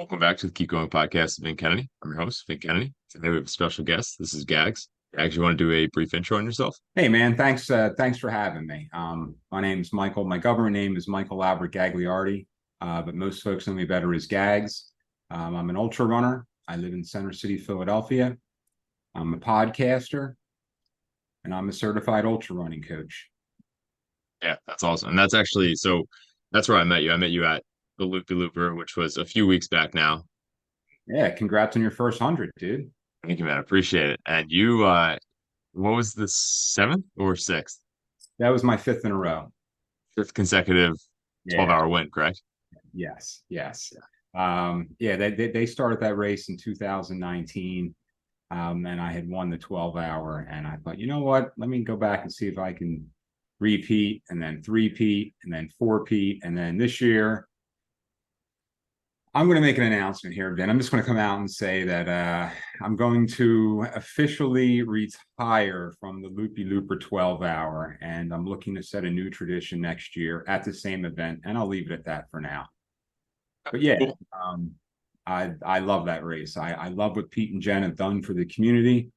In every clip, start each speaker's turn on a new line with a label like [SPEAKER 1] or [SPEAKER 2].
[SPEAKER 1] Welcome back to the Keep Going podcast with Vin Kennedy. I'm your host, Vin Kennedy. Today we have a special guest. This is Gags. Gags, you want to do a brief intro on yourself?
[SPEAKER 2] Hey man, thanks for having me. My name is Michael. My government name is Michael Albert Gagliardi, but most folks know me better as Gags. I'm an ultra runner. I live in Center City, Philadelphia. I'm a podcaster, and I'm a certified ultra running coach.
[SPEAKER 1] Yeah, that's awesome. And that's where I met you. I met you at the Loopy Looper, which was a few weeks back now.
[SPEAKER 2] Yeah, congrats on your first 100, dude.
[SPEAKER 1] Thank you, man. I appreciate it. And you, what was the seventh or sixth?
[SPEAKER 2] That was my fifth in a row.
[SPEAKER 1] Fifth consecutive
[SPEAKER 2] Yeah.
[SPEAKER 1] 12-hour win, correct?
[SPEAKER 2] Yes. Yeah, they started that race in 2019. And I had won the 12-hour, and I thought, you know what? Let me go back and see if I can repeat, and then three-peat, and then four-peat, and then this year, I'm going to make an announcement here, Ben. I'm just going to come out and say that I'm going to officially retire from the Loopy Looper 12-hour, and I'm looking to set a new tradition next year at the same event, and I'll leave it at that for now. But yeah,
[SPEAKER 1] Cool.
[SPEAKER 2] I love that race. I love what Pete and Jen have done for the community,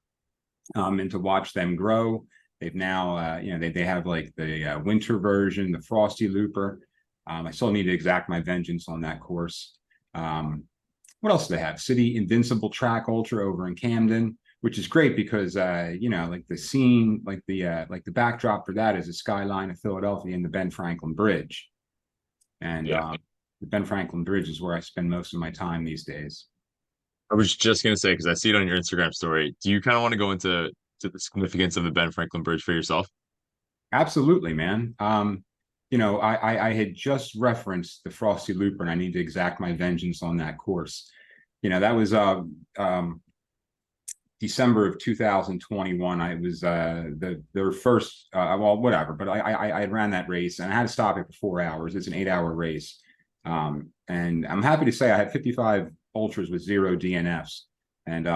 [SPEAKER 2] and to watch them grow. They've now, they have like the winter version, the Frosty Looper. I still need to exact my vengeance on that course. What else do they have? City Invincible Track Ultra over in Camden, which is great because like the scene, like the backdrop for that is the skyline of Philadelphia and the Ben Franklin Bridge. And
[SPEAKER 1] Yeah.
[SPEAKER 2] the Ben Franklin Bridge is where I spend most of my time these days.
[SPEAKER 1] I was just gonna say, because I see it on your Instagram story. Do you kind of want to go into the significance of the Ben Franklin Bridge for yourself?
[SPEAKER 2] Absolutely, man. I had just referenced the Frosty Looper, and I need to exact my vengeance on that course. That was December of 2021. I was their first whatever, but I ran that race, and I had to stop it for 4 hours. It's an 8-hour race, and I'm happy to say I had 55 ultras with 0 DNFs. And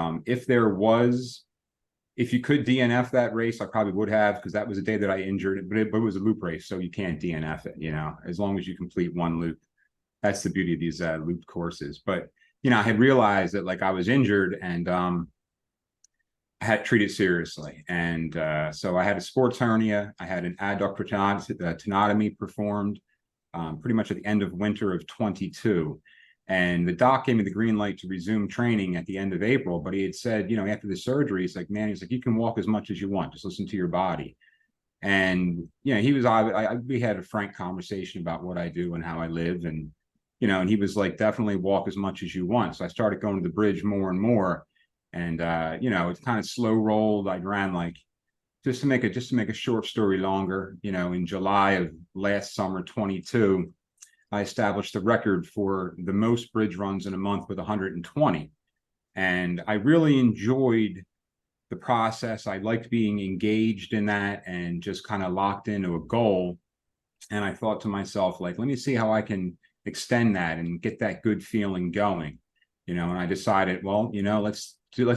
[SPEAKER 2] if you could DNF that race, I probably would have, because that was the day that I injured it, but it was a loop race, so you can't DNF it, as long as you complete one loop. That's the beauty of these loop courses. But, I had realized that like I was injured, and I had treated seriously. And so I had a sports hernia. I had an adductor tenotomy performed pretty much at the end of winter of 22. And the doc gave me the green light to resume training at the end of April. But he had said, after the surgery, he's like, you can walk as much as you want. Just listen to your body. And, we had a frank conversation about what I do and how I live. And, and he was like, definitely walk as much as you want. So I started going to the bridge more and more. And, it's kind of slow rolled. I ran like, just to make a short story longer, in July of last summer, 22, I established the record for the most bridge runs in a month with 120. And I really enjoyed the process. I liked being engaged in that and just kind of locked into a goal. And I thought to myself, like, let me see how I can extend that and get that good feeling going. And I decided, well, let's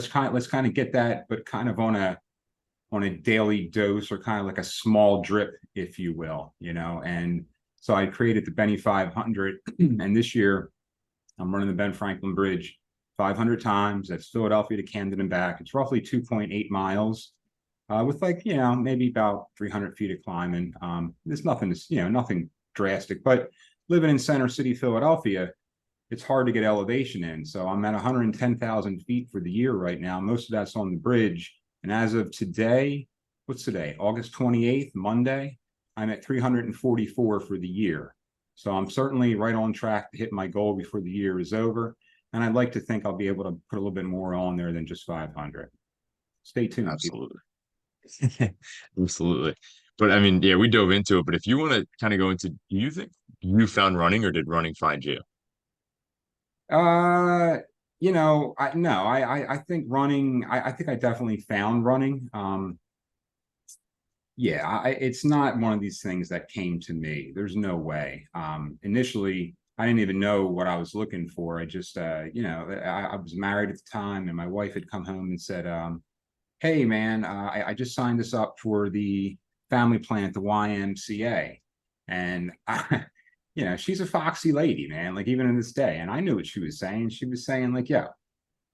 [SPEAKER 2] kind of get that, but kind of on a daily dose, or kind of like a small drip, if you will, and so I created the Benny 500, and this year I'm running the Ben Franklin Bridge 500 times. That's Philadelphia to Camden and back. It's roughly 2.8 miles, with maybe about 300 feet of climbing. There's nothing, nothing drastic, but living in Center City, Philadelphia, it's hard to get elevation in. So I'm at 110,000 feet for the year right now. Most of that's on the bridge. And as of today, what's today? August 28th, Monday. I'm at 344 for the year. So I'm certainly right on track to hit my goal before the year is over. And I'd like to think I'll be able to put a little bit more on there than just 500. Stay tuned.
[SPEAKER 1] Absolutely. Absolutely. But I mean, yeah, we dove into it. But if you want to kind of go into, do you think you found running, or did running find you?
[SPEAKER 2] I think running, I think I definitely found running. It's not one of these things that came to me. There's no way. Initially, I didn't even know what I was looking for. I just, I was married at the time, and my wife had come home and said, hey, man, I just signed us up for the family plan at the YMCA. And, she's a foxy lady, man. Like even in this day, and I knew what she was saying. She was saying like, "Yo,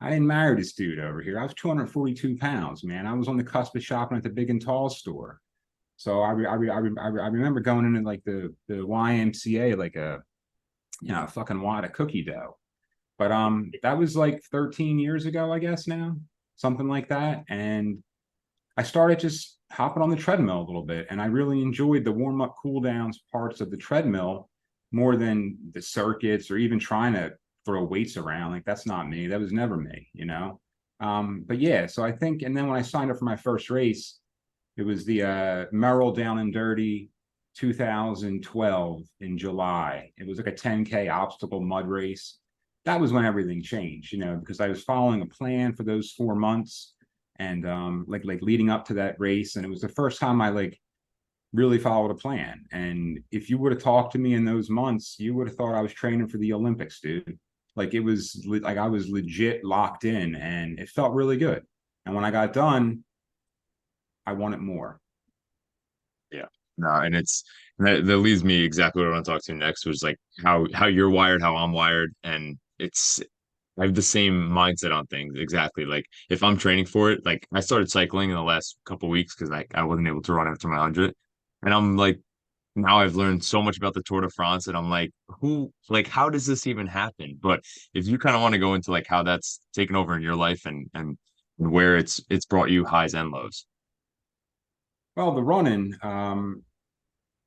[SPEAKER 2] I didn't marry this dude over here. I was 242 pounds, man. I was on the cusp of shopping at the big and tall store." So I remember going into like the YMCA like a fucking wad of cookie dough. But that was like 13 years ago, I guess now, something like that. And I started just hopping on the treadmill a little bit, and I really enjoyed the warm up, cool downs parts of the treadmill more than the circuits or even trying to throw weights around. Like that's not me. That was never me. But yeah, so I think, and then when I signed up for my first race, it was the Merrill Down and Dirty 2012 in July. It was like a 10K obstacle mud race. That was when everything changed, because I was following a plan for those 4 months and like leading up to that race. And it was the first time I like really followed a plan. And if you would have talked to me in those months, you would have thought I was training for the Olympics, dude. Like it was like I was legit locked in and it felt really good. And when I got done, I wanted more.
[SPEAKER 1] Yeah. No, and that leads me exactly what I want to talk to next, was like how you're wired, how I'm wired, and I have the same mindset on things. Exactly. Like if I'm training for it, like I started cycling in the last couple weeks because I wasn't able to run after my 100. And I'm like, now I've learned so much about the Tour de France, and I'm like, how does this even happen? But if you kind of want to go into like how that's taken over in your life and where it's brought you highs and lows.
[SPEAKER 2] Well, the running,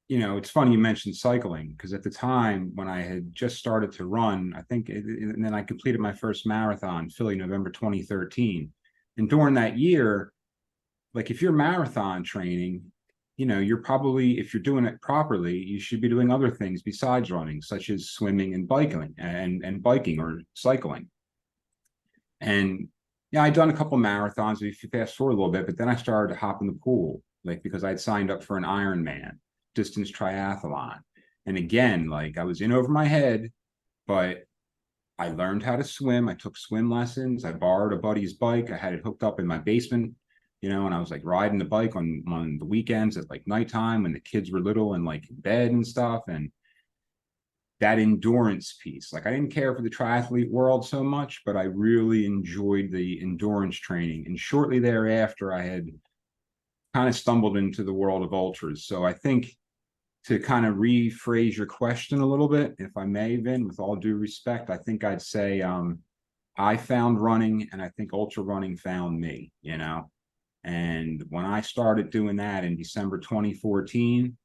[SPEAKER 2] it's funny you mentioned cycling because at the time when I had just started to run, and then I completed my first marathon, Philly, November 2013. And during that year, like if you're marathon training, you're probably, if you're doing it properly, you should be doing other things besides running, such as swimming and biking or cycling. And yeah, I'd done a couple marathons if you fast forward a little bit, but then I started to hop in the pool, like because I'd signed up for an Ironman distance triathlon. And again, like I was in over my head, but I learned how to swim. I took swim lessons. I borrowed a buddy's bike. I had it hooked up in my basement, and I was like riding the bike on the weekends at like nighttime when the kids were little and like in bed and stuff. And that endurance piece, like I didn't care for the triathlete world so much, but I really enjoyed the endurance training. And shortly thereafter, I had kind of stumbled into the world of ultras. So I think to kind of rephrase your question a little bit, if I may, Vin, with all due respect, I think I'd say I found running and I think ultra running found me. And when I started doing that in December 2014,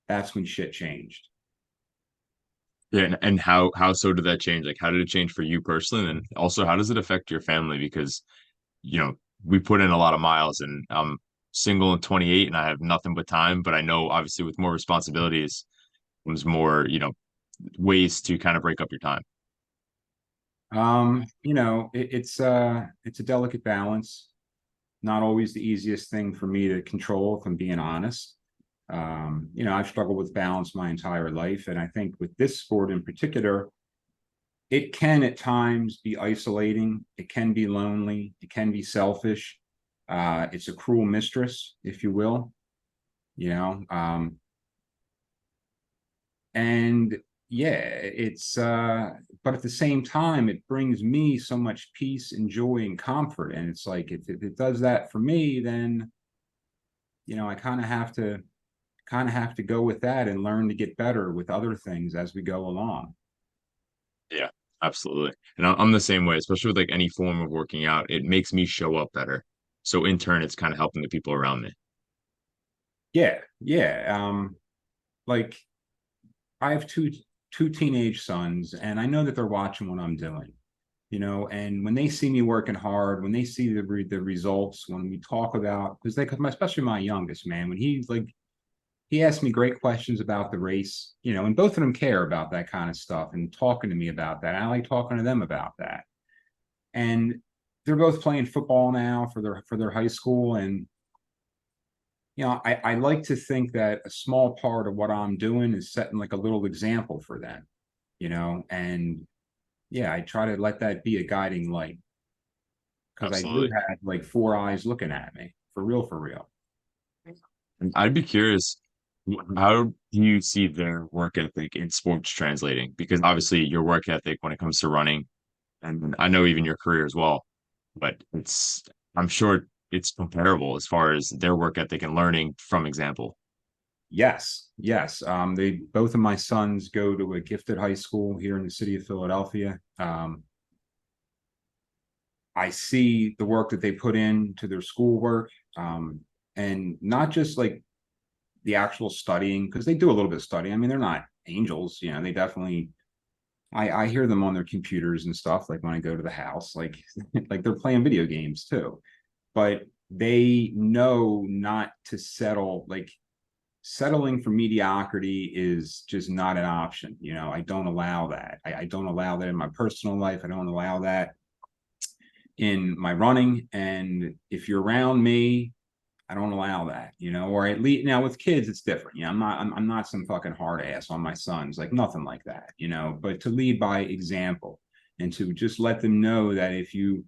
[SPEAKER 2] that's when shit changed.
[SPEAKER 1] Yeah, and how so did that change? Like how did it change for you personally? And also how does it affect your family? Because, you know, we put in a lot of miles, and I'm single and 28 and I have nothing but time, but I know obviously with more responsibilities comes more, ways to kind of break up your time.
[SPEAKER 2] It's a delicate balance, not always the easiest thing for me to control, if I'm being honest. I've struggled with balance my entire life. And I think with this sport in particular, it can at times be isolating. It can be lonely. It can be selfish. It's a cruel mistress, if you will, you know. And yeah, but at the same time, it brings me so much peace and joy and comfort. And it's like, if it does that for me, then, I kind of have to go with that and learn to get better with other things as we go along.
[SPEAKER 1] Yeah, absolutely. And I'm the same way, especially with like any form of working out. It makes me show up better. So in turn, it's kind of helping the people around me.
[SPEAKER 2] Yeah, yeah. Like I have two teenage sons, and I know that they're watching what I'm doing. And when they see me working hard, when they see the results, when we talk about, because especially my youngest man, when he asked me great questions about the race, and both of them care about that kind of stuff and talking to me about that. I like talking to them about that. And they're both playing football now for their high school. And I like to think that a small part of what I'm doing is setting like a little example for them. And yeah, I try to let that be a guiding light because I do
[SPEAKER 1] Absolutely.
[SPEAKER 2] have like four eyes looking at me for real, for real.
[SPEAKER 1] And I'd be curious, How do you see their work ethic in sports translating? Because obviously your work ethic when it comes to running, and I know even your career as well, but I'm sure it's comparable as far as their work ethic and learning from example.
[SPEAKER 2] Yes, yes. They both of my sons go to a gifted high school here in the city of Philadelphia. I see the work that they put into their schoolwork, and not just like the actual studying, because they do a little bit of studying. I mean, they're not angels, you know. They definitely. I hear them on their computers and stuff, like when I go to the house, like like they're playing video games too. But they know not to settle. Like settling for mediocrity is just not an option. You know, I don't allow that. I don't allow that in my personal life. I don't allow that in my running. And if you're around me, I don't allow that, you know, or at least now with kids, it's different. You know, I'm not some fucking hard ass on my sons, like nothing like that, you know, but to lead by example and to just let them know that if you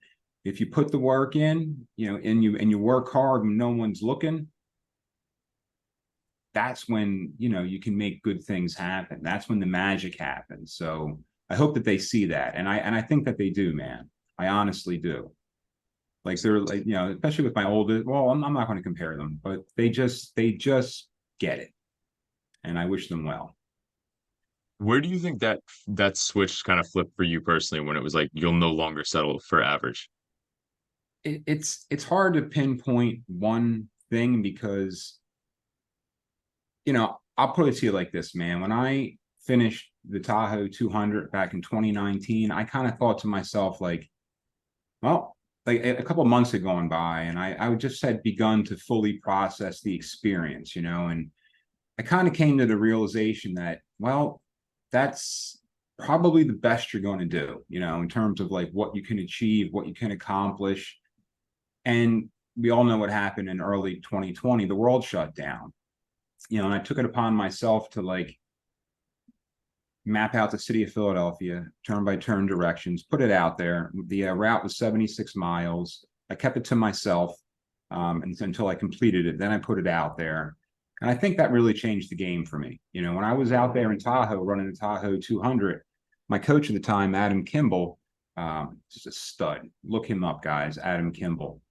[SPEAKER 2] put the work in, you know, and you work hard when no one's looking, that's when, you know, you can make good things happen. That's when the magic happens. So I hope that they see that. And I think that they do, man. I honestly do. Like they're like, you know, especially with my oldest, well, I'm not going to compare them, but they just get it. And I wish them well.
[SPEAKER 1] Where do you think that switch kind of flipped for you personally when it was like you'll no longer settle for average?
[SPEAKER 2] It's hard to pinpoint one thing because, you know, I'll put it to you like this, man. When I finished the Tahoe 200 back in 2019, I kind of thought to myself, like, well, like a couple of months had gone by, and I just had begun to fully process the experience, you know, and I kind of came to the realization that, well, that's probably the best you're going to do, you know, in terms of like what you can achieve, what you can accomplish. And we all know what happened in early 2020. The world shut down, you know, and I took it upon myself to like map out the city of Philadelphia, turn by turn directions, put it out there. The route was 76 miles. I kept it to myself until I completed it. Then I put it out there. And I think that really changed the game for me. You know, when I was out there in Tahoe running the Tahoe 200, my coach at the time, Adam Kimball, just a stud. Look him up, guys. Adam Kimball.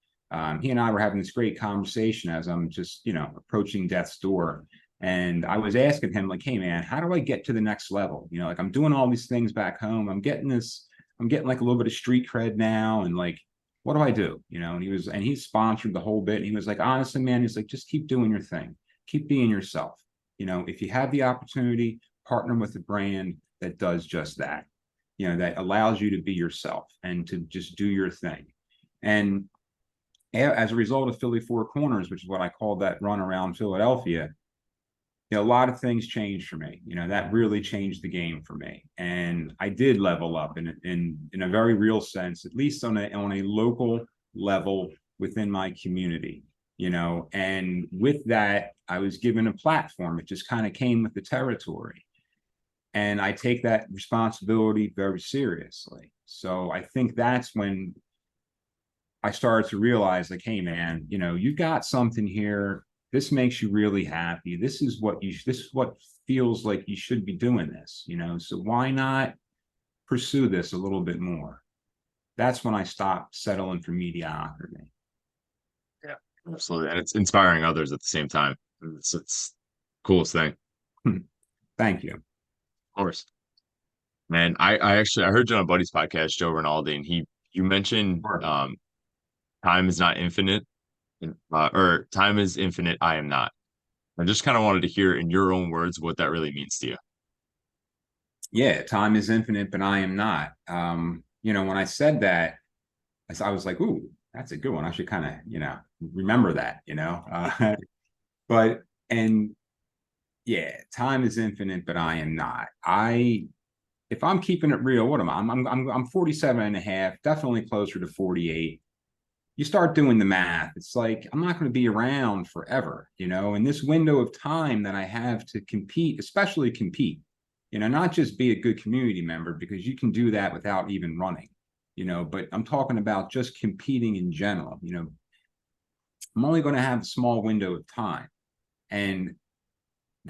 [SPEAKER 2] He and I were having this great conversation as I'm just, you know, approaching death's door. And I was asking him, like, hey, man, how do I get to the next level? You know, like I'm doing all these things back home. I'm getting like a little bit of street cred now. And like, what do I do? You know, and he sponsored the whole bit. And he was like, honestly, man, he's like, just keep doing your thing. Keep being yourself. You know, if you have the opportunity, partner with a brand that does just that, you know, that allows you to be yourself and to just do your thing. And as a result of Philly Four Corners, which is what I called that run around Philadelphia, you know, a lot of things changed for me. You know, that really changed the game for me. And I did level up in a very real sense, at least on a local level within my community, you know. And with that, I was given a platform. It just kind of came with the territory. And I take that responsibility very seriously. So I think that's when I started to realize, like, hey, man, you know, you got something here. This makes you really happy. This is what feels like you should be doing this, you know. So why not pursue this a little bit more? That's when I stopped settling for mediocrity.
[SPEAKER 1] Yeah, absolutely. And it's inspiring others at the same time. It's coolest thing.
[SPEAKER 2] Thank you.
[SPEAKER 1] Of course. Man, I actually I heard you on a buddy's podcast, Joe Rinaldi, and you mentioned
[SPEAKER 2] Sure.
[SPEAKER 1] time is not infinite, or time is infinite, I am not. I just kind of wanted to hear in your own words what that really means to you.
[SPEAKER 2] Yeah, time is infinite, but I am not. You know, when I said that, I was like, ooh, that's a good one. I should kind of, you know, remember that, you know. But and yeah, time is infinite, but I am not. If I'm keeping it real, what am I? I'm 47 and a half, definitely closer to 48. You start doing the math. It's like I'm not going to be around forever, you know. And this window of time that I have to compete, especially compete, you know, not just be a good community member, because you can do that without even running, you know, but I'm talking about just competing in general. You know, I'm only going to have a small window of time. And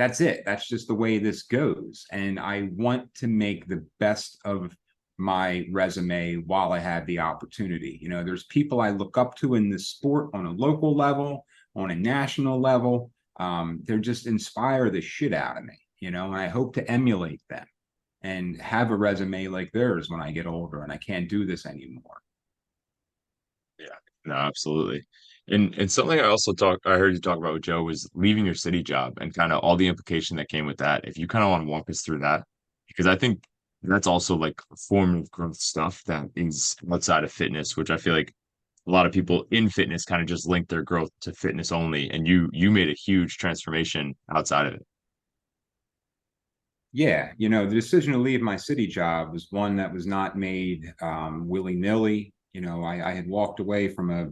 [SPEAKER 2] that's it. That's just the way this goes. And I want to make the best of my resume while I have the opportunity. You know, there's people I look up to in this sport on a local level, on a national level. They're just inspire the shit out of me, you know, and I hope to emulate them and have a resume like theirs when I get older and I can't do this anymore.
[SPEAKER 1] Yeah, no, absolutely. And something I heard you talk about with Joe was leaving your city job and kind of all the implication that came with that. If you kind of want to walk us through that, because I think that's also like a form of growth stuff that is outside of fitness, which I feel like a lot of people in fitness kind of just link their growth to fitness only. And you made a huge transformation outside of it.
[SPEAKER 2] Yeah, you know, the decision to leave my city job was one that was not made willy-nilly. You know, I had walked away from a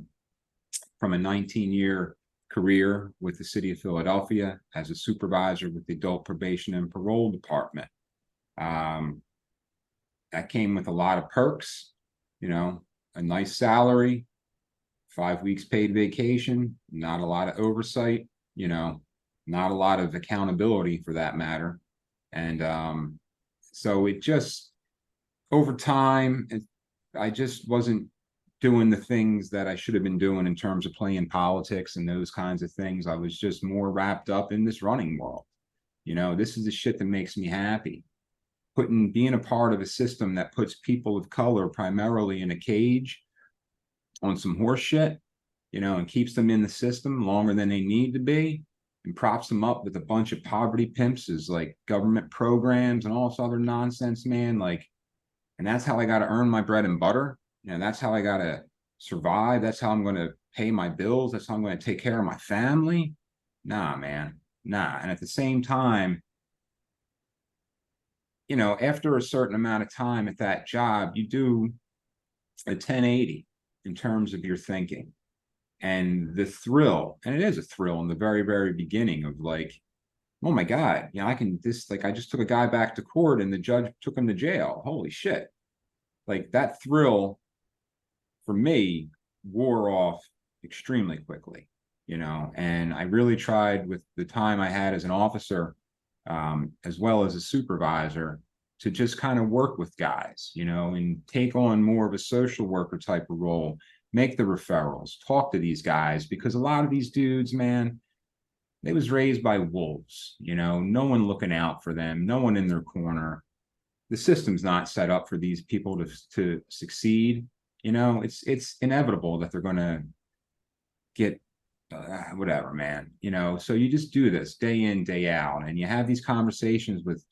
[SPEAKER 2] 19-year career with the city of Philadelphia as a supervisor with the adult probation and parole department. Um, that came with a lot of perks, you know, a nice salary, 5 weeks paid vacation, not a lot of oversight, you know, not a lot of accountability for that matter. And so it just over time, I just wasn't doing the things that I should have been doing in terms of playing politics and those kinds of things. I was just more wrapped up in this running world. You know, this is the shit that makes me happy. Being a part of a system that puts people of color primarily in a cage on some horse shit, you know, and keeps them in the system longer than they need to be and props them up with a bunch of poverty pimps is like government programs and all this other nonsense, man. Like, and that's how I got to earn my bread and butter. You know, that's how I got to survive. That's how I'm going to pay my bills. That's how I'm going to take care of my family. Nah, man, nah. And at the same time, you know, after a certain amount of time at that job, you do a 1080 in terms of your thinking and the thrill. And it is a thrill in the very, very beginning of like, oh my God, you know, I can this, like, I just took a guy back to court and the judge took him to jail. Holy shit. Like that thrill for me wore off extremely quickly, you know, and I really tried with the time I had as an officer, as well as a supervisor, to just kind of work with guys, you know, and take on more of a social worker type of role, make the referrals, talk to these guys, because a lot of these dudes, man, they was raised by wolves, you know, no one looking out for them, no one in their corner. The system's not set up for these people to succeed. You know, it's inevitable that they're going to get whatever, man. You know, so you just do this day in, day out, and you have these conversations with.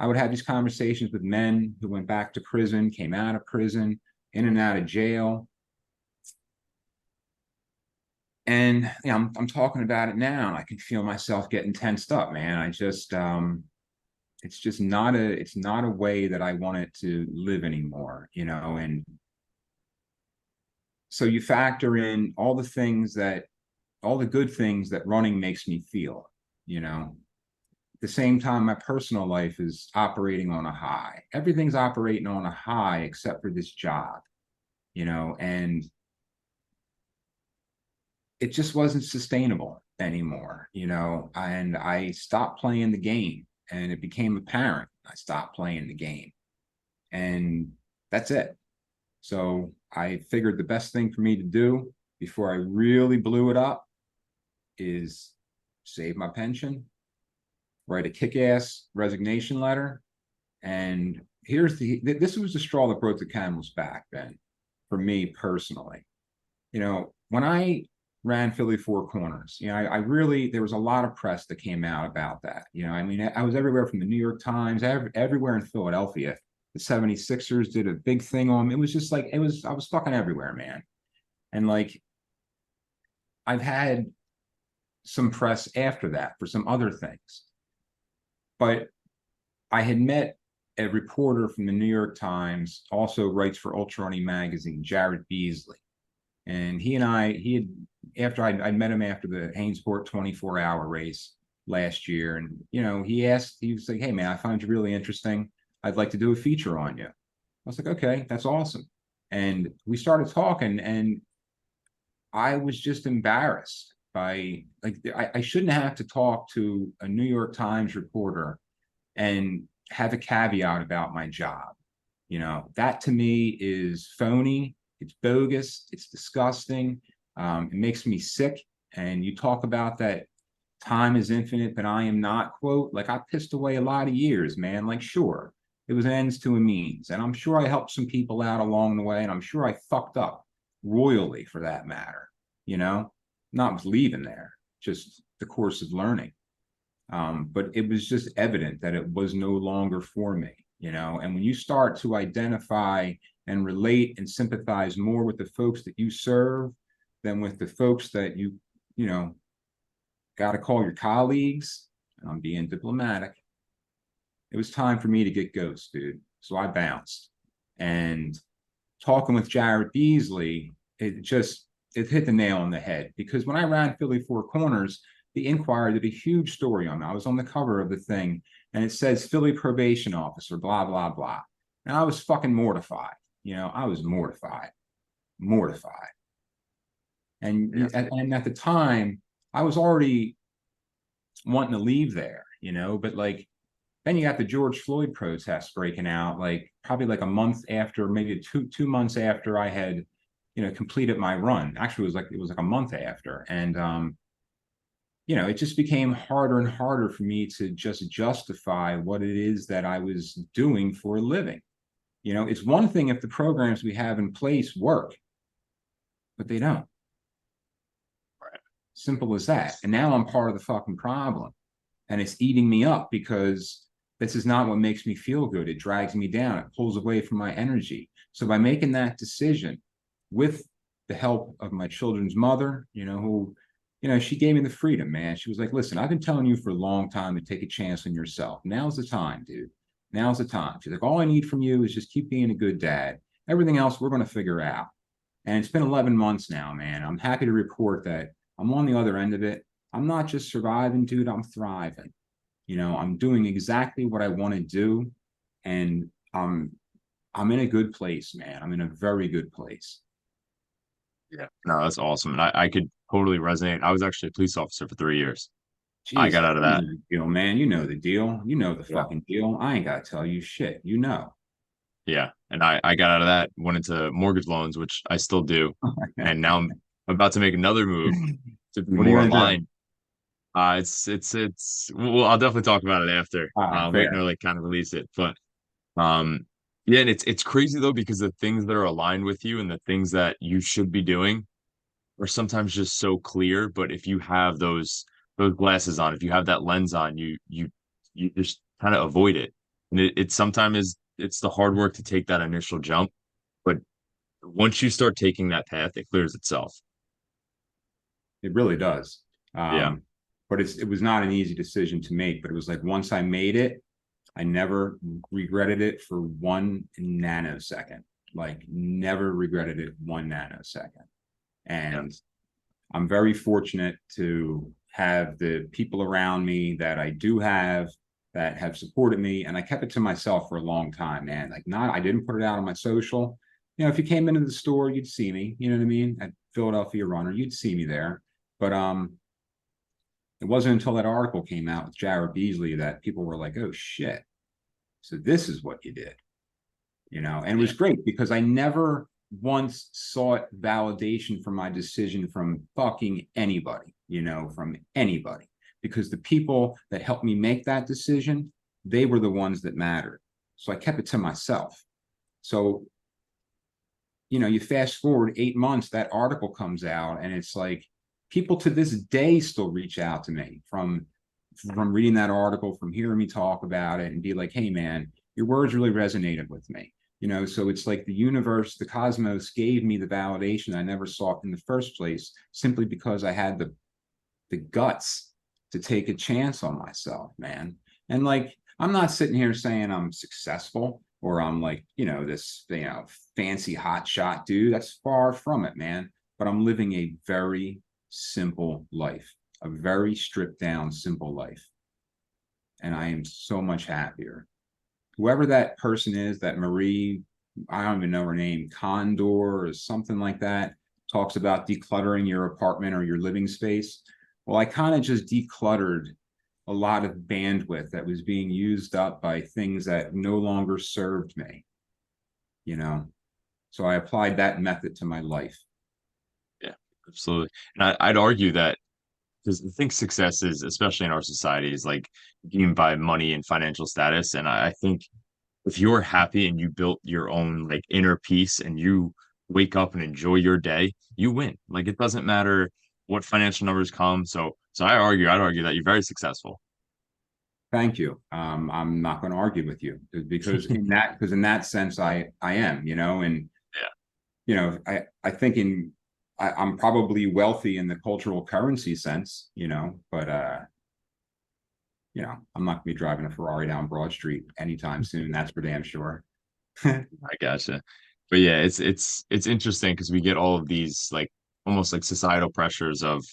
[SPEAKER 2] I would have these conversations with men who went back to prison, came out of prison, in and out of jail, and you know, I'm talking about it now, and I can feel myself getting tensed up, man. I just it's just not a way that I wanted to live anymore, you know. And so you factor in all the good things that running makes me feel, you know. At the same time, my personal life is operating on a high. Everything's operating on a high except for this job, you know, and it just wasn't sustainable anymore, you know. And I stopped playing the game and it became apparent I stopped playing the game. And that's it. So I figured the best thing for me to do before I really blew it up is save my pension, write a kick-ass resignation letter. And this was the straw that broke the camel's back, Ben, for me personally. You know, when I ran Philly Four Corners, you know, I really, there was a lot of press that came out about that. You know, I mean, I was everywhere from the New York Times, everywhere in Philadelphia. The 76ers did a big thing on me. It was just like, I was fucking everywhere, man. And like, I've had some press after that for some other things. But I had met a reporter from the New York Times, also writes for Ultra Running Magazine, Jared Beasley. And he had, after I met him after the Hainsport 24-hour race last year. And, you know, he was like, hey, man, I find you really interesting. I'd like to do a feature on you. I was like, okay, that's awesome. And we started talking and I was just embarrassed by like I shouldn't have to talk to a New York Times reporter and have a caveat about my job. You know, that to me is phony. It's bogus. It's disgusting. It makes me sick. And you talk about that time is infinite, but I am not, quote, like I pissed away a lot of years, man. Like, sure, it was ends to a means. And I'm sure I helped some people out along the way. And I'm sure I fucked up royally for that matter, you know, not leaving there, just the course of learning. But it was just evident that it was no longer for me, you know. And when you start to identify and relate and sympathize more with the folks that you serve than with the folks that you know, got to call your colleagues, and I'm being diplomatic, it was time for me to get ghost, dude. So I bounced. And talking with Jared Beasley, it hit the nail on the head, because when I ran Philly Four Corners, the Inquirer did a huge story on me. I was on the cover of the thing, and it says Philly probation officer, blah, blah, blah. And I was fucking mortified. You know, I was mortified. And,
[SPEAKER 1] Yeah.
[SPEAKER 2] and at the time, I was already wanting to leave there, you know, but like, then you got the George Floyd protests breaking out, like probably like a month after, maybe two months after I had, you know, completed my run. Actually, it was like a month after. And you know, it just became harder and harder for me to just justify what it is that I was doing for a living. You know, it's one thing if the programs we have in place work, but they don't.
[SPEAKER 1] Right.
[SPEAKER 2] Simple as that. And now I'm part of the fucking problem. And it's eating me up because this is not what makes me feel good. It drags me down. It pulls away from my energy. So by making that decision with the help of my children's mother, you know, who, you know, she gave me the freedom, man. She was like, listen, I've been telling you for a long time to take a chance on yourself. Now's the time, dude. Now's the time. She's like, all I need from you is just keep being a good dad. Everything else we're going to figure out. And it's been 11 months now, man. I'm happy to report that I'm on the other end of it. I'm not just surviving, dude. I'm thriving. You know, I'm doing exactly what I want to do. And I'm in a good place, man. I'm in a very good place.
[SPEAKER 1] Yeah. No, that's awesome. And I could totally resonate. I was actually a police officer for 3 years. I got
[SPEAKER 2] Jesus,
[SPEAKER 1] out of
[SPEAKER 2] you know
[SPEAKER 1] that.
[SPEAKER 2] the deal, man. You know the deal. You know the
[SPEAKER 1] Yeah.
[SPEAKER 2] fucking deal. I ain't gotta tell you shit. You know.
[SPEAKER 1] Yeah. And I got out of that, went into mortgage loans, which I still do. And now I'm about to make another move to be
[SPEAKER 2] What are you
[SPEAKER 1] more
[SPEAKER 2] gonna do?
[SPEAKER 1] aligned. It's well, I'll definitely talk about it after.
[SPEAKER 2] All right,
[SPEAKER 1] I'm waiting
[SPEAKER 2] fair.
[SPEAKER 1] to like kind of release it. But yeah, and it's crazy though, because the things that are aligned with you and the things that you should be doing are sometimes just so clear. But if you have those glasses on, if you have that lens on, you just kind of avoid it. And it sometimes it's the hard work to take that initial jump. But once you start taking that path, it clears itself.
[SPEAKER 2] It really does.
[SPEAKER 1] Yeah.
[SPEAKER 2] But it was not an easy decision to make. But it was like once I made it, I never regretted it for 1 nanosecond. Like never regretted it 1 nanosecond.
[SPEAKER 1] Yeah.
[SPEAKER 2] And I'm very fortunate to have the people around me that I do have that have supported me. And I kept it to myself for a long time, man. Like I didn't put it out on my social. You know, if you came into the store, you'd see me, you know what I mean? At Philadelphia Runner, you'd see me there. But it wasn't until that article came out with Jared Beasley that people were like, oh shit. So this is what you did, you know, and it
[SPEAKER 1] Yeah.
[SPEAKER 2] was great because I never once sought validation for my decision from fucking anybody, you know, from anybody, because the people that helped me make that decision, they were the ones that mattered. So I kept it to myself. So, you know, you fast forward 8 months, that article comes out, and it's like people to this day still reach out to me from reading that article, from hearing me talk about it, and be like, hey man, your words really resonated with me. You know, so it's like the universe, the cosmos gave me the validation I never sought in the first place, simply because I had the guts to take a chance on myself, man. And like, I'm not sitting here saying I'm successful or I'm like, you know, this, you know, fancy hot shot dude. That's far from it, man. But I'm living a very simple life, a very stripped down, simple life. And I am so much happier. Whoever that person is, that Marie, I don't even know her name, Condor or something like that, talks about decluttering your apartment or your living space. Well, I kind of just decluttered a lot of bandwidth that was being used up by things that no longer served me, you know. So I applied that method to my life.
[SPEAKER 1] Yeah, absolutely. And I'd argue that because I think success is, especially in our society, is like deemed by money and financial status. And I think if you're happy and you built your own like inner peace and you wake up and enjoy your day, you win. Like it doesn't matter what financial numbers come. I'd argue that you're very successful.
[SPEAKER 2] Thank you. I'm not going to argue with you because in that sense, I am, you know, and
[SPEAKER 1] Yeah.
[SPEAKER 2] you know, I think I'm probably wealthy in the cultural currency sense, you know, but you know, I'm not going to be driving a Ferrari down Broad Street anytime soon. That's for damn sure.
[SPEAKER 1] I gotcha. But yeah, it's interesting because we get all of these like almost like societal pressures of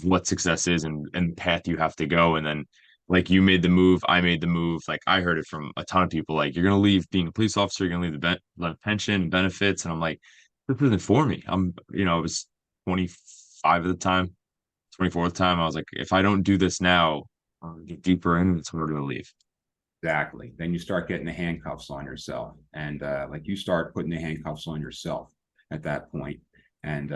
[SPEAKER 1] what success is and the path you have to go. And then like you made the move, I made the move. Like I heard it from a ton of people, like you're gonna leave being a police officer, you're gonna leave the pension, benefits. And I'm like, this isn't for me. I was 25 at the time, 24 at the time. I was like, if I don't do this now, I'll get deeper in, it's harder to leave.
[SPEAKER 2] Exactly. Then you start getting the handcuffs on yourself, and like you start putting the handcuffs on yourself at that point. And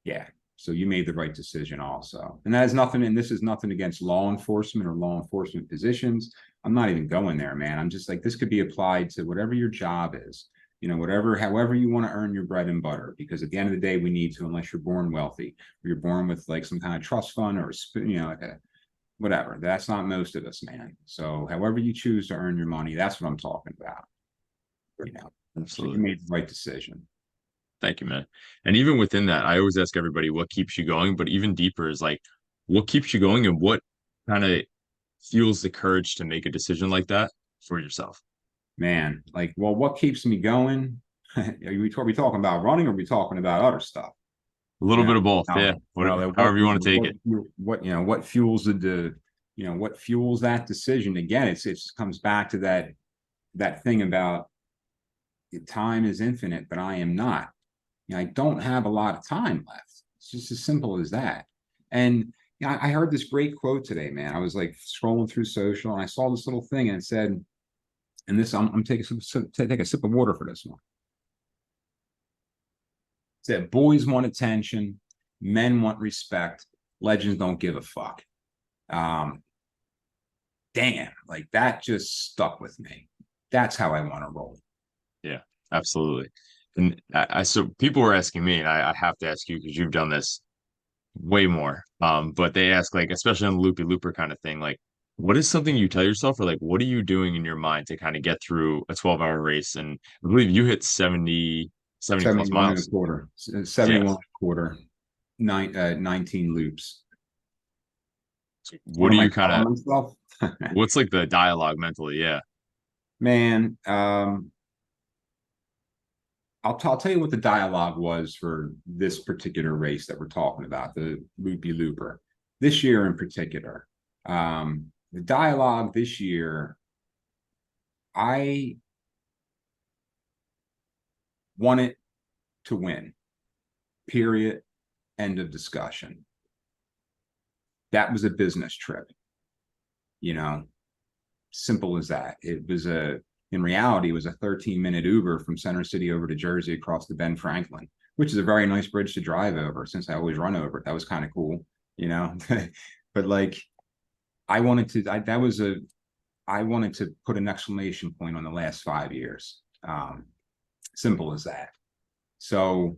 [SPEAKER 2] yeah, so you made the right decision also. And that is nothing. And this is nothing against law enforcement or law enforcement positions. I'm not even going there, man. I'm just like this could be applied to whatever your job is. You know, whatever, however you want to earn your bread and butter. Because at the end of the day, we need to, unless you're born wealthy, or you're born with like some kind of trust fund or you know, like a whatever. That's not most of us, man. So however you choose to earn your money, that's what I'm talking about. You know, so you
[SPEAKER 1] Absolutely.
[SPEAKER 2] made the right decision.
[SPEAKER 1] Thank you, man. And even within that, I always ask everybody what keeps you going, but even deeper is like what keeps you going and what kind of fuels the courage to make a decision like that for yourself.
[SPEAKER 2] Man, like, well, what keeps me going? Are we talking about running or are we talking about other stuff?
[SPEAKER 1] A
[SPEAKER 2] You
[SPEAKER 1] little
[SPEAKER 2] know,
[SPEAKER 1] bit of both, yeah. However you want to take it.
[SPEAKER 2] what, you know, what fuels you know, what fuels that decision? Again, it comes back to that thing about time is infinite, but I am not. You know, I don't have a lot of time left. It's just as simple as that. And you know, I heard this great quote today, man. I was like scrolling through social and I saw this little thing and it said, and this I'm taking take a sip of water for this one. It said, boys want attention, men want respect, legends don't give a fuck. Um, damn, like that just stuck with me. That's how I want to roll.
[SPEAKER 1] Yeah, absolutely. And so people were asking me, and I have to ask you because you've done this way more. But they ask like, especially on the loopy looper kind of thing, like, what is something you tell yourself, or like, what are you doing in your mind to kind of get through a 12-hour race? And I believe you hit 70 plus
[SPEAKER 2] 71 and a
[SPEAKER 1] miles.
[SPEAKER 2] quarter,
[SPEAKER 1] Yeah.
[SPEAKER 2] 71 and a quarter, 19 loops.
[SPEAKER 1] So
[SPEAKER 2] What
[SPEAKER 1] what do
[SPEAKER 2] am I
[SPEAKER 1] you kind
[SPEAKER 2] telling
[SPEAKER 1] of,
[SPEAKER 2] myself?
[SPEAKER 1] what's like the dialogue mentally? Yeah.
[SPEAKER 2] Man, I'll tell you what the dialogue was for this particular race that we're talking about, the Loopy Looper. This year in particular, the dialogue this year, I wanted to win. Period. End of discussion. That was a business trip. You know, simple as that. It was in reality, it was a 13-minute Uber from Center City over to Jersey across the Ben Franklin, which is a very nice bridge to drive over since I always run over it. That was kind of cool, you know. But like, I wanted to put an exclamation point on the last 5 years. Simple as that. So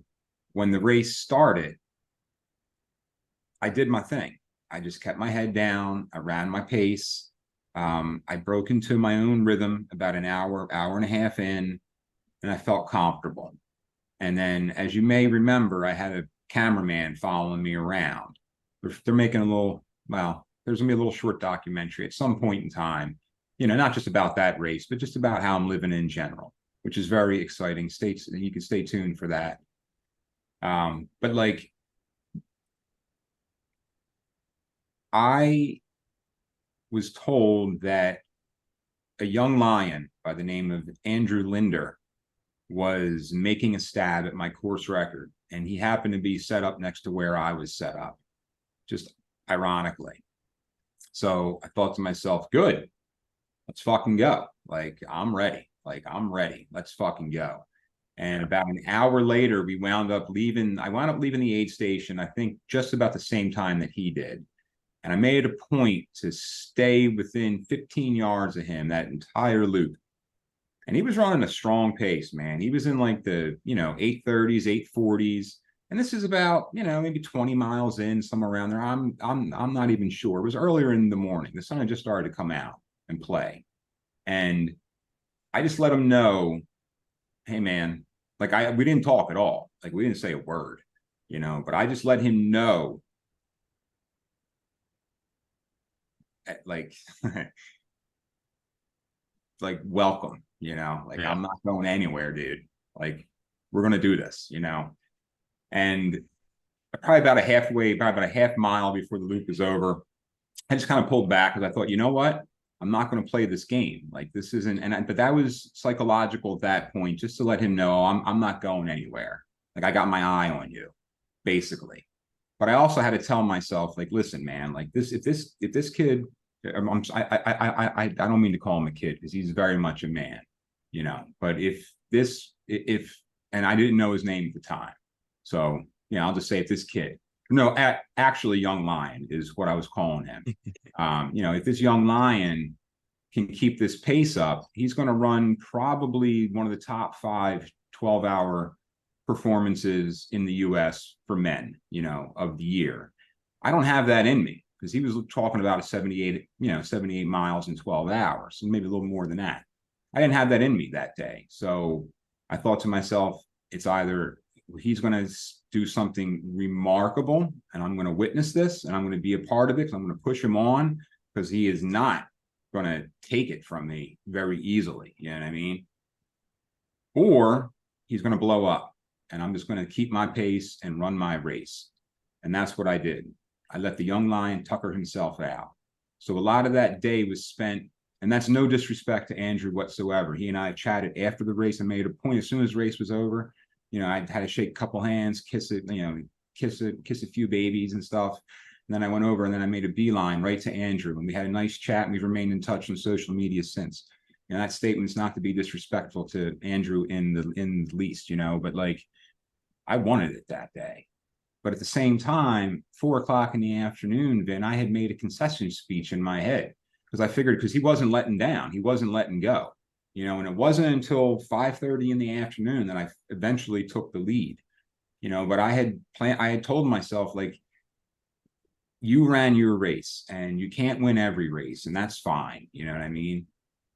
[SPEAKER 2] when the race started, I did my thing. I just kept my head down. I ran my pace. I broke into my own rhythm about an hour, hour and a half in, and I felt comfortable. And then, as you may remember, I had a cameraman following me around. They're making a little, well, there's gonna be a little short documentary at some point in time, you know, not just about that race, but just about how I'm living in general, which is very exciting. You can stay tuned for that. But like, I was told that a young lion by the name of Andrew Linder was making a stab at my course record, and he happened to be set up next to where I was set up, just ironically. So I thought to myself, good, let's fucking go. Like, I'm ready. Like, I'm ready. Let's fucking go. And about an hour later, we wound up leaving. I wound up leaving the aid station, I think just about the same time that he did. And I made a point to stay within 15 yards of him that entire loop. And he was running a strong pace, man. He was in like the, 830s, 840s. And this is about, maybe 20 miles in, somewhere around there. I'm not even sure. It was earlier in the morning. The sun had just started to come out and play. And I just let him know, hey man, like we didn't talk at all. Like we didn't say a word, but I just let him know, like, like welcome, like I'm not going anywhere, dude. Like we're gonna do this, And probably about a half mile before the loop is over, I just kind of pulled back because I thought, you know what? I'm not going to play this game. Like this isn't, but that was psychological at that point, just to let him know I'm not going anywhere. Like I got my eye on you, basically. But I also had to tell myself, like, listen, man, like if this kid, I don't mean to call him a kid because he's very much a man, But and I didn't know his name at the time, so I'll just say if this kid, no, actually, young lion is what I was calling him. If this young lion can keep this pace up, he's going to run probably one of the top 5 12-hour performances in the US for men, of the year. I don't have that in me because he was talking about a 78 miles in 12 hours, and maybe a little more than that. I didn't have that in me that day. So I thought to myself, it's either he's going to do something remarkable and I'm going to witness this and I'm going to be a part of it because I'm going to push him on, because he is not going to take it from me very easily. You know what I mean? Or he's going to blow up and I'm just going to keep my pace and run my race. And that's what I did. I let the young lion tucker himself out. So a lot of that day was spent, and that's no disrespect to Andrew whatsoever. He and I chatted after the race and made a point as soon as the race was over. I had to shake a couple hands, kiss it, kiss a few babies and stuff. And then I went over and then I made a beeline right to Andrew, and we had a nice chat, and we've remained in touch on social media since. That statement's not to be disrespectful to Andrew in the least, but like I wanted it that day. But at the same time, 4:00 in the afternoon, Vin, I had made a concession speech in my head because I figured, because he wasn't letting down, he wasn't letting go. And it wasn't until 5:30 in the afternoon that I eventually took the lead, but I had told myself, like, you ran your race and you can't win every race, and that's fine. You know what I mean?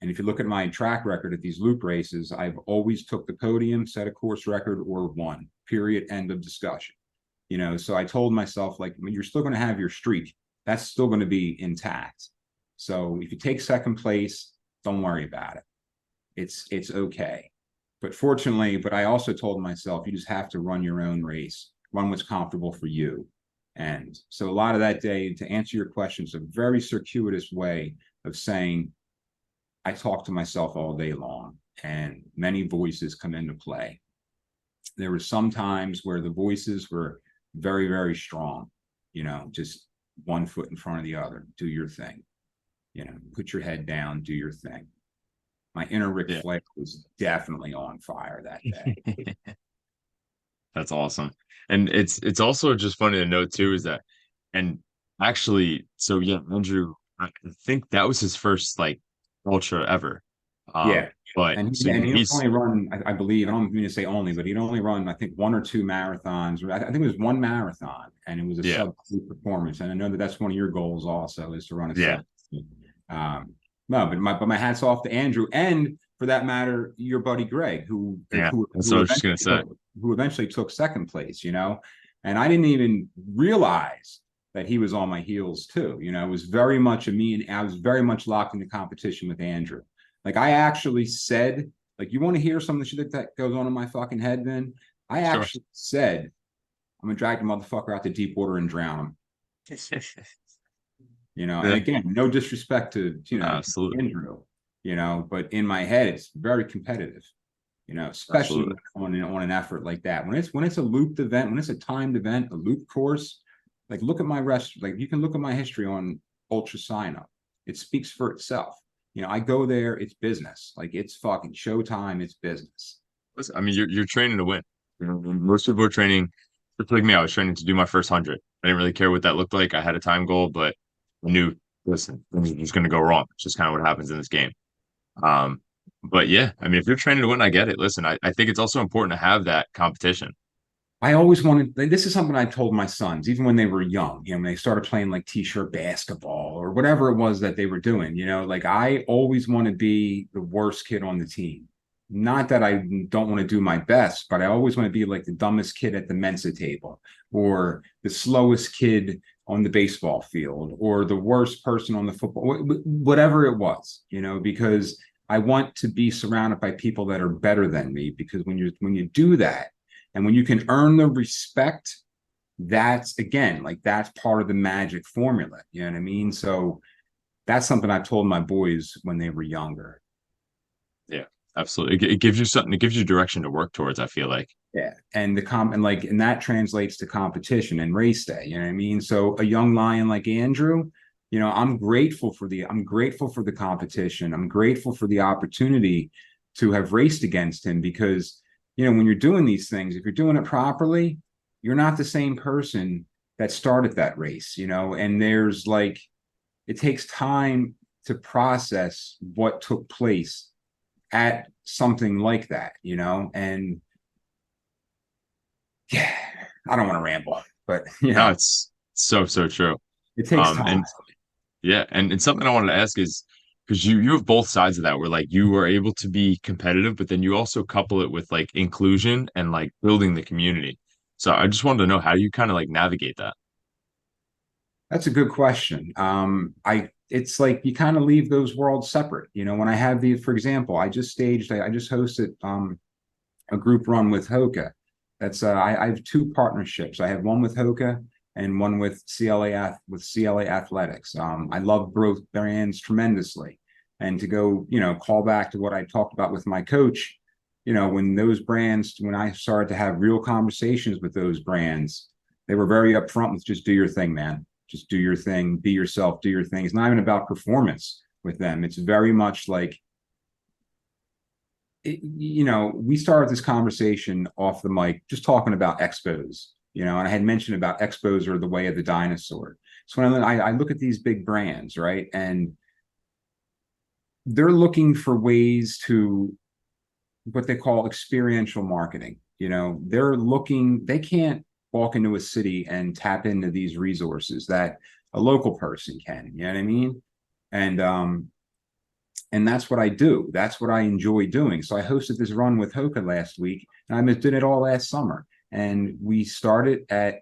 [SPEAKER 2] And if you look at my track record at these loop races, I've always took the podium, set a course record, or won, period, end of discussion. So I told myself, like, you're still going to have your streak. That's still going to be intact. So if you take second place, don't worry about it. It's okay. But I also told myself, you just have to run your own race, run what's comfortable for you. And so a lot of that day, to answer your questions, a very circuitous way of saying, I talk to myself all day long, and many voices come into play. There were some times where the voices were very, very strong, just one foot in front of the other, do your thing, put your head down, do your thing. My inner Ric Flair was definitely on fire that day.
[SPEAKER 1] That's awesome. And it's also just funny to note too, is that, and actually, so yeah, Andrew, I think that was his first like ultra ever.
[SPEAKER 2] Yeah.
[SPEAKER 1] But
[SPEAKER 2] And
[SPEAKER 1] so
[SPEAKER 2] he'd
[SPEAKER 1] he's
[SPEAKER 2] only run, I believe, I don't mean to say only, but he'd only run, I think, 1 or 2 marathons. I think it was 1 marathon, and it was a
[SPEAKER 1] yeah,
[SPEAKER 2] sub-2 performance. And I know that that's one of your goals also, is to run a
[SPEAKER 1] yeah,
[SPEAKER 2] sub-2. No, but my hat's off to Andrew, and for that matter, your buddy Greg, who
[SPEAKER 1] yeah. That's what I was just gonna say.
[SPEAKER 2] who eventually took second place. And I didn't even realize that he was on my heels too. It was very much I was very much locked into competition with Andrew. Like I actually said, like, you want to hear some of the shit that goes on in my fucking head, then I
[SPEAKER 1] Sure.
[SPEAKER 2] actually said, I'm gonna drag the motherfucker out to deep water and drown him. And again, no disrespect to
[SPEAKER 1] Absolutely.
[SPEAKER 2] Andrew, but in my head, it's very competitive. especially
[SPEAKER 1] Absolutely.
[SPEAKER 2] on an effort like that. When it's a looped event, when it's a timed event, a loop course, like look at my rest, like you can look at my history on Ultra Sign Up. It speaks for itself. I go there, it's business. Like it's fucking showtime, it's business.
[SPEAKER 1] Listen, I mean, you're training to win. Most people are training, just like me. I was training to do my first 100. I didn't really care what that looked like. I had a time goal, but I knew, listen, things was going to go wrong. It's just kind of what happens in this game. Um, but yeah, I mean, if you're training to win, I get it. Listen, I think it's also important to have that competition.
[SPEAKER 2] I always wanted, this is something I told my sons, even when they were young, when they started playing like t-shirt basketball or whatever it was that they were doing, like I always want to be the worst kid on the team. Not that I don't want to do my best, but I always want to be like the dumbest kid at the Mensa table or the slowest kid on the baseball field or the worst person on the football, whatever it was, because I want to be surrounded by people that are better than me, because when you do that, and when you can earn the respect, that's again, like that's part of the magic formula. You know what I mean? So that's something I told my boys when they were younger.
[SPEAKER 1] Yeah, absolutely. It gives you something. It gives you direction to work towards. I feel like.
[SPEAKER 2] Yeah. And that translates to competition and race day. You know what I mean? So a young lion like Andrew, I'm grateful for the competition. I'm grateful for the opportunity to have raced against him, because when you're doing these things, if you're doing it properly, you're not the same person that started that race, and there's like, it takes time to process what took place at something like that, and yeah, I don't want to ramble, but
[SPEAKER 1] No, it's so true.
[SPEAKER 2] it takes time.
[SPEAKER 1] And yeah, and something I wanted to ask is because you have both sides of that, where like you are able to be competitive, but then you also couple it with like inclusion and like building the community. So I just wanted to know how you kind of like navigate that.
[SPEAKER 2] That's a good question. It's like you kind of leave those worlds separate. When I have for example, I just hosted a group run with Hoka. I have two partnerships. I have one with Hoka and one with CLA Athletics. I love both brands tremendously. And to go, call back to what I talked about with my coach, when I started to have real conversations with those brands, they were very upfront with just do your thing, man. Just do your thing, be yourself, do your thing. It's not even about performance with them. It's very much like, we started this conversation off the mic just talking about expos, and I had mentioned about expos are the way of the dinosaur. So when I look at these big brands, right, and they're looking for ways to what they call experiential marketing. They can't walk into a city and tap into these resources that a local person can, you know what I mean? And that's what I do. That's what I enjoy doing. So I hosted this run with Hoka last week, and I did it all last summer. And we started at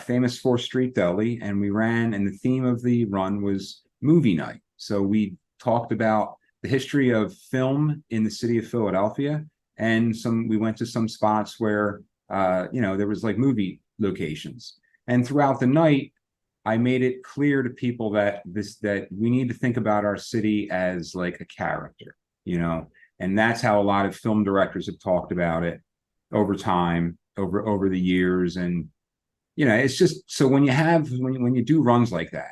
[SPEAKER 2] Famous Fourth Street Deli, and we ran, and the theme of the run was movie night. So we talked about the history of film in the city of Philadelphia, and we went to some spots where there was like movie locations. And throughout the night, I made it clear to people that we need to think about our city as like a character, and that's how a lot of film directors have talked about it over time, over the years. And it's just, so when you do runs like that,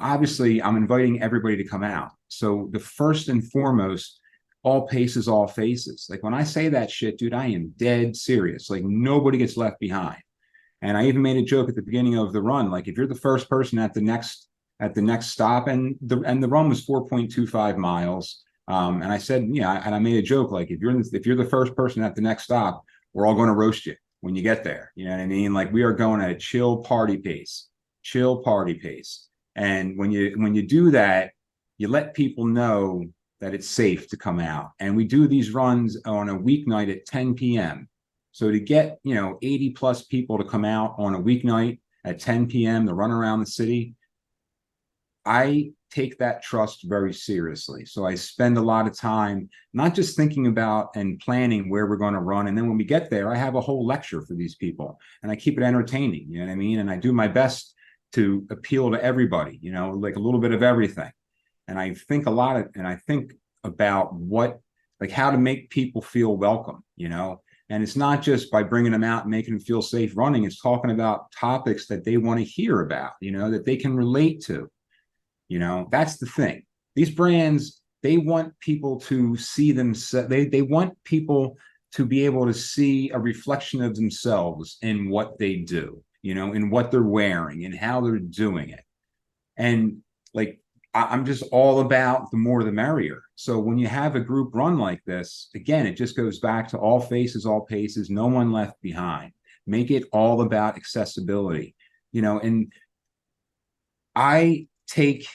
[SPEAKER 2] obviously I'm inviting everybody to come out. So the first and foremost, all paces, all faces. Like when I say that shit, dude, I am dead serious. Like nobody gets left behind. And I even made a joke at the beginning of the run, like if you're the first person at the next stop, and the run was 4.25 miles. And I said, and I made a joke, like if you're the first person at the next stop, we're all going to roast you when you get there. You know what I mean? Like we are going at a chill party pace. And when you do that, you let people know that it's safe to come out. And we do these runs on a weeknight at 10 p.m. So to get, 80 plus people to come out on a weeknight at 10 p.m. to run around the city, I take that trust very seriously. So I spend a lot of time not just thinking about and planning where we're going to run. And then when we get there, I have a whole lecture for these people and I keep it entertaining. You know what I mean? And I do my best to appeal to everybody, like a little bit of everything. And I think about what like how to make people feel welcome, you know? And it's not just by bringing them out and making them feel safe running. It's talking about topics that they want to hear about, you know, that they can relate to. You know, that's the thing. These brands, they want people to see them. They want people to be able to see a reflection of themselves in what they do, you know, in what they're wearing and how they're doing it. And like, I'm just all about the more the merrier. So when you have a group run like this, again, it just goes back to all faces, all paces, no one left behind. Make it all about accessibility, you know, and I take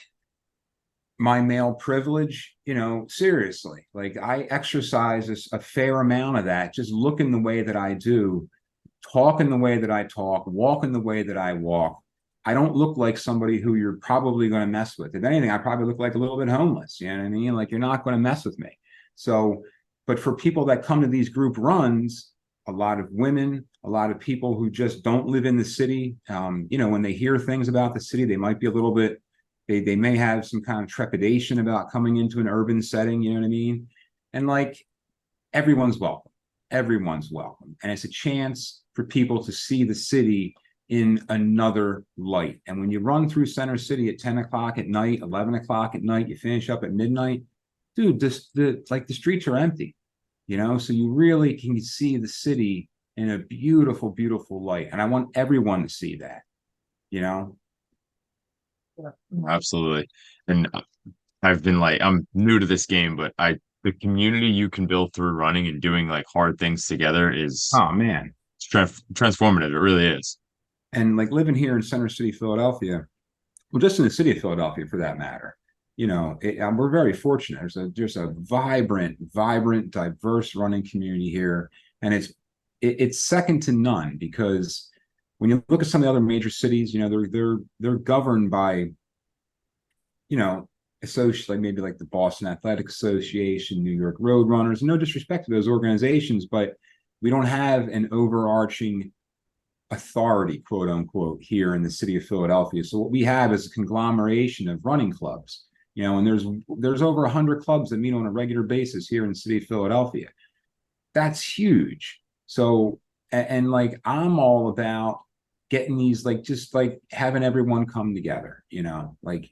[SPEAKER 2] my male privilege, you know, seriously. Like I exercise a fair amount of that, just looking the way that I do, talking the way that I talk, walking the way that I walk. I don't look like somebody who you're probably going to mess with. If anything, I probably look like a little bit homeless. You know what I mean? Like you're not going to mess with me. So, but for people that come to these group runs, a lot of women, a lot of people who just don't live in the city, you know, when they hear things about the city, they might be a little bit, they may have some kind of trepidation about coming into an urban setting. You know what I mean? And like everyone's welcome. Everyone's welcome. And it's a chance for people to see the city in another light. And when you run through Center City at 10 o'clock at night, 11 o'clock at night, you finish up at midnight, dude, the streets are empty, you know? So you really can see the city in a beautiful, beautiful light. And I want everyone to see that, you know?
[SPEAKER 1] Absolutely. And I've been like, I'm new to this game, but the community you can build through running and doing like hard things together is
[SPEAKER 2] Oh man.
[SPEAKER 1] transformative. It really is.
[SPEAKER 2] And like living here in Center City, Philadelphia, well, just in the city of Philadelphia for that matter, you know, we're very fortunate. There's a vibrant, diverse running community here, and it's second to none because when you look at some of the other major cities, you know, they're governed by, you know, associates like maybe like the Boston Athletic Association, New York Road Runners. No disrespect to those organizations, but we don't have an overarching authority, quote unquote, here in the city of Philadelphia. So what we have is a conglomeration of running clubs, you know, and there's over 100 clubs that meet on a regular basis here in the city of Philadelphia. That's huge. So and like I'm all about getting these like just like having everyone come together, you know, like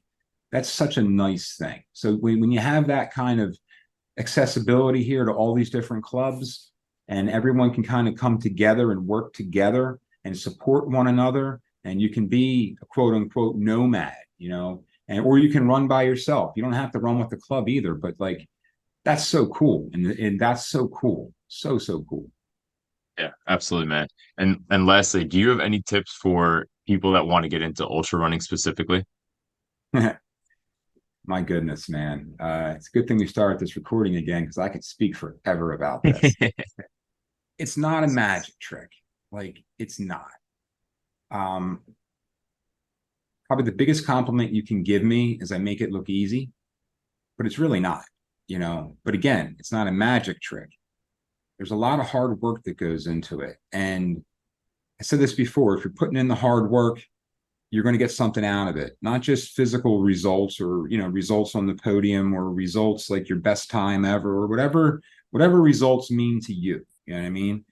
[SPEAKER 2] that's such a nice thing. So when you have that kind of accessibility here to all these different clubs and everyone can kind of come together and work together and support one another, and you can be a quote unquote nomad, you know, and or you can run by yourself. You don't have to run with the club either, but like that's so cool. And that's so cool. So cool.
[SPEAKER 1] Yeah, absolutely, man. And lastly, do you have any tips for people that want to get into ultra running specifically?
[SPEAKER 2] My goodness, man. It's a good thing we started this recording again because I could speak forever about this. It's not a magic trick. Like it's not. Um, Probably the biggest compliment you can give me is I make it look easy, but it's really not, you know. But again, it's not a magic trick. There's a lot of hard work that goes into it. And I said this before, if you're putting in the hard work, you're going to get something out of it, not just physical results or, you know, results on the podium or results like your best time ever or whatever results mean to you. You know what I mean?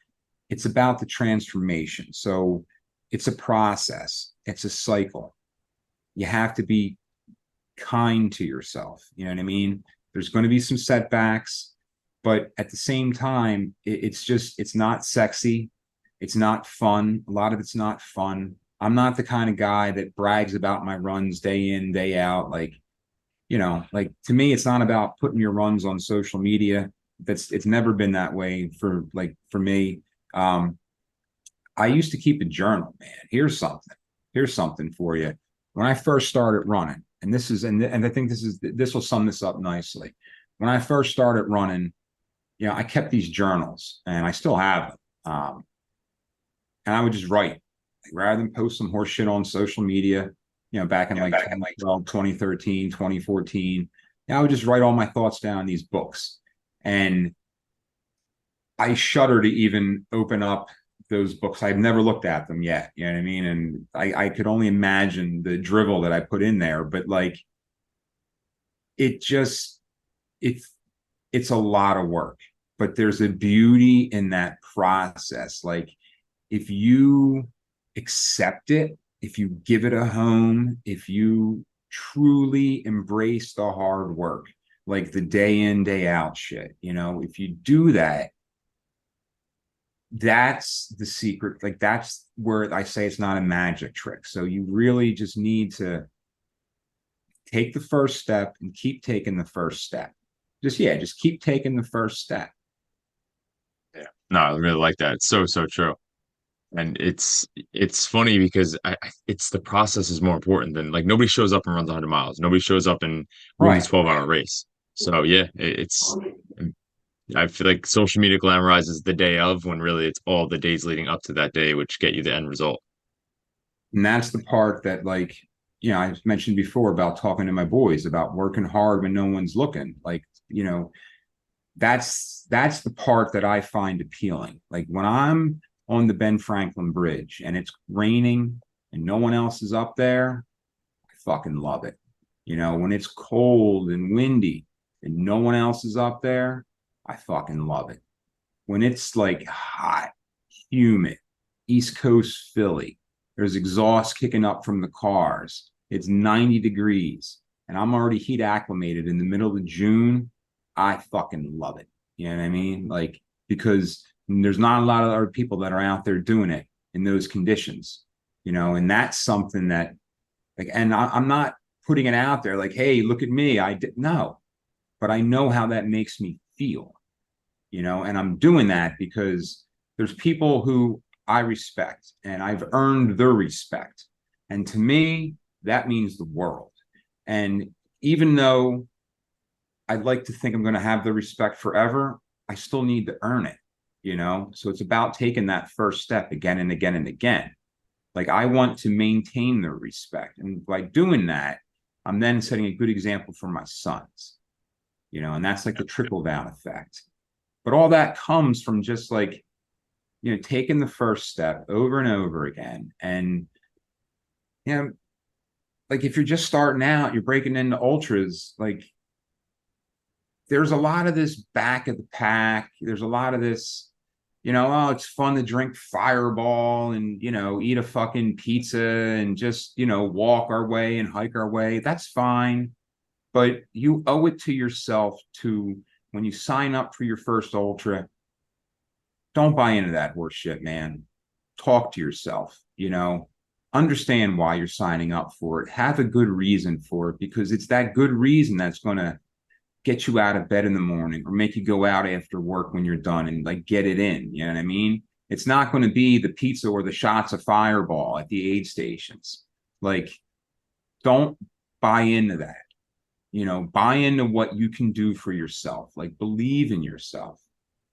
[SPEAKER 2] It's about the transformation. So it's a process. It's a cycle. You have to be kind to yourself. You know what I mean? There's going to be some setbacks, but at the same time, it's not sexy. It's not fun. A lot of it's not fun. I'm not the kind of guy that brags about my runs day in, day out. Like, you know, like to me, it's not about putting your runs on social media. It's never been that way for me. Um, I used to keep a journal, man. Here's something for you. When I first started running, and I think this will sum this up nicely. When I first started running, you know, I kept these journals and I still have them. And I would just write, like, rather than post some horse shit on social media, you know, back in like 2012, 2013, 2014. I would just write all my thoughts down in these books. And I shudder to even open up those books. I've never looked at them yet. You know what I mean? And I could only imagine the drivel that I put in there, but like it just, it's it's a lot of work, but there's a beauty in that process. Like if you accept it, if you give it a home, if you truly embrace the hard work, like the day in, day out shit, if you do that, that's the secret. Like that's where I say it's not a magic trick. So you really just need to take the first step and keep taking the first step. Just keep taking the first step.
[SPEAKER 1] Yeah. No, I really like that. It's so, so true. And it's funny because it's the process is more important than like nobody shows up and runs 100 miles. Nobody shows up and wins a
[SPEAKER 2] Right.
[SPEAKER 1] 12-hour race. So yeah, it's I feel like social media glamorizes the day of when really it's all the days leading up to that day which get you the end result.
[SPEAKER 2] And that's the part that, like, I mentioned before about talking to my boys about working hard when no one's looking. Like, that's the part that I find appealing. Like when I'm on the Ben Franklin Bridge and it's raining and no one else is up there, I fucking love it. When it's cold and windy and no one else is up there, I fucking love it. When it's like hot, humid, East Coast Philly, there's exhaust kicking up from the cars. It's 90 degrees and I'm already heat acclimated in the middle of June. I fucking love it. You know what I mean? Like, because there's not a lot of other people that are out there doing it in those conditions, and that's something that, like, and I'm not putting it out there like, hey, look at me. I did no, but I know how that makes me feel, and I'm doing that because there's people who I respect and I've earned their respect. And to me, that means the world. And even though I'd like to think I'm going to have the respect forever, I still need to earn it, So it's about taking that first step again and again and again. Like I want to maintain their respect. And by doing that, I'm then setting a good example for my sons, and that's like the trickle down effect. But all that comes from just like, taking the first step over and over again. And, like if you're just starting out, you're breaking into ultras, like there's a lot of this back of the pack. There's a lot of this, oh, it's fun to drink Fireball and, eat a fucking pizza and just, walk our way and hike our way. That's fine. But you owe it to yourself to, when you sign up for your first ultra, don't buy into that horse shit, man. Talk to yourself, understand why you're signing up for it. Have a good reason for it, because it's that good reason that's going to get you out of bed in the morning or make you go out after work when you're done and like get it in. You know what I mean? It's not going to be the pizza or the shots of Fireball at the aid stations. Like, don't buy into that. Buy into what you can do for yourself. Like, believe in yourself.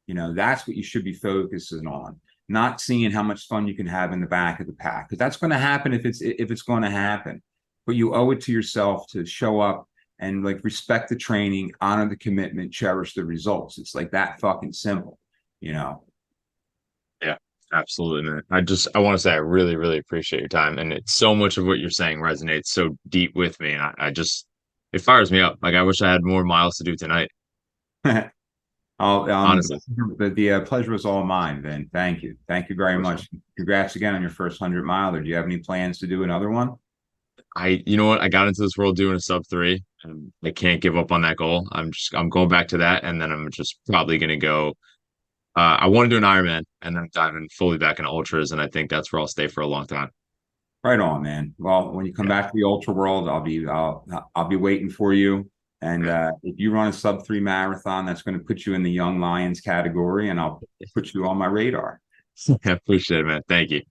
[SPEAKER 2] That's what you should be focusing on, not seeing how much fun you can have in the back of the pack, because that's going to happen if it's going to happen. But you owe it to yourself to show up and like respect the training, honor the commitment, cherish the results. It's like that fucking simple.
[SPEAKER 1] Yeah, absolutely, man. I want to say I really, really appreciate your time. And it's so much of what you're saying resonates so deep with me. And I just it fires me up. Like I wish I had more miles to do tonight,
[SPEAKER 2] I'll,
[SPEAKER 1] honestly.
[SPEAKER 2] the pleasure was all mine, Vin. Thank you very
[SPEAKER 1] For sure.
[SPEAKER 2] much. Congrats again on your first 100 miler. Do you have any plans to do another one?
[SPEAKER 1] You know what? I got into this world doing a sub 3, and I can't give up on that goal. I'm going back to that, and then I'm just probably gonna go. I want to do an Ironman, and then diving fully back into ultras, and I think that's where I'll stay for a long time.
[SPEAKER 2] Right on, man. Well, when you come
[SPEAKER 1] Yeah,
[SPEAKER 2] back to the ultra world, I'll be waiting for you. And
[SPEAKER 1] yeah.
[SPEAKER 2] if you run a sub 3 marathon, that's going to put you in the young lions category, and I'll put you on my radar.
[SPEAKER 1] I appreciate it, man. Thank you.